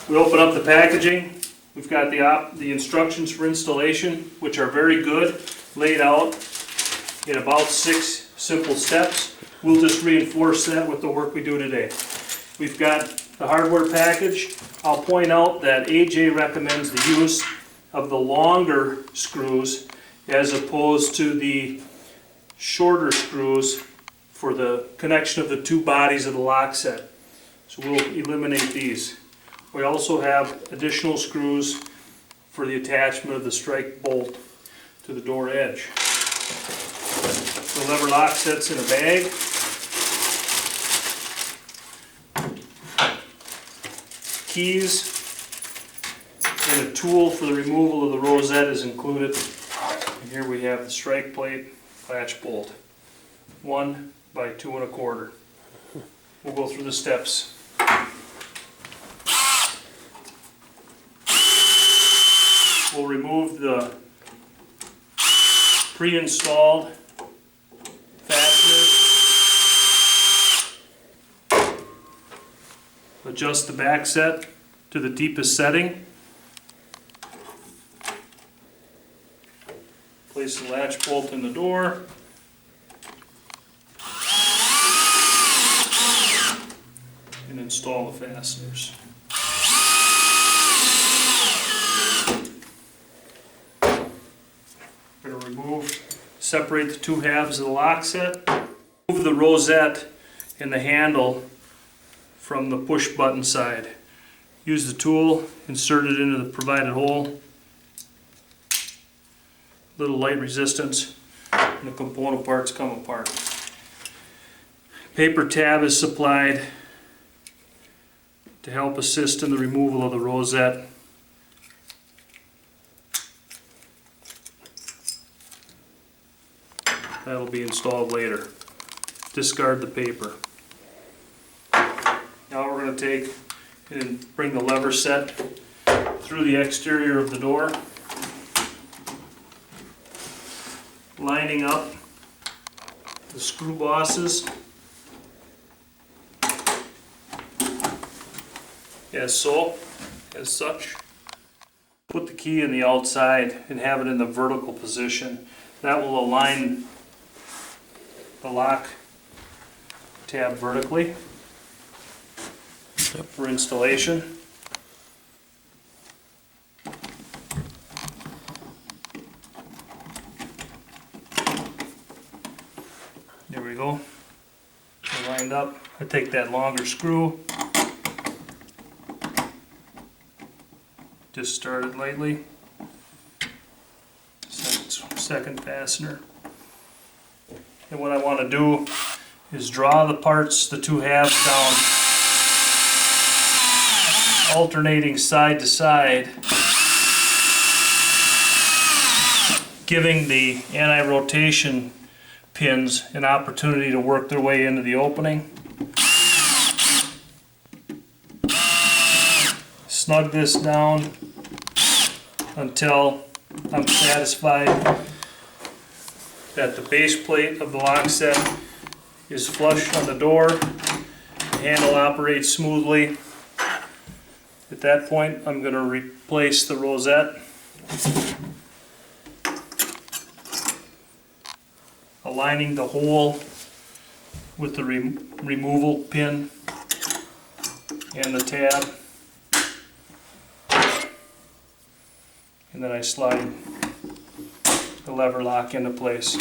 We open up the packaging. We've got the instructions for installation, which are very good, laid out in about 6 simple steps. We'll just reinforce that with the work we do today. We've got the hardware package. I'll point out that AJ recommends the use of the longer screws as opposed to the shorter screws for the connection of the 2 bodies of the lock set. So we'll eliminate these. We also have additional screws for the attachment of the strike bolt to the door edge. The lever lock set's in a bag. Keys and a tool for the removal of the rosette is included. And here we have the strike plate latch bolt, 1 by 2 1/4. We'll go through the steps. We'll remove the pre-installed fasteners. Adjust the back set to the deepest setting. Place the latch bolt in the door. And install the fasteners. We're going to separate the 2 halves of the lock set. Remove the rosette and the handle from the push button side. Use the tool, insert it into the provided hole. Little light resistance, and the component parts come apart. Paper tab is supplied to help assist in the removal of the rosette. That'll be installed later. Discard the paper. Now we're going to take and bring the lever set through the exterior of the door, lining up the screw bosses as so, as such. Put the key in the outside and have it in the vertical position. That will align the lock tab vertically for installation. There we go. They're lined up. I take that longer screw, just start it lightly. Second fastener. And what I want to do is draw the parts, the 2 halves down, alternating side to side, giving the anti-rotation pins an opportunity to work their way into the opening. Snug this down until I'm satisfied that the base plate of the lock set is flush on the door, the handle operates smoothly. At that point, I'm going to replace the rosette, aligning the hole with the removal pin and the tab, and then I slide the lever lock into place.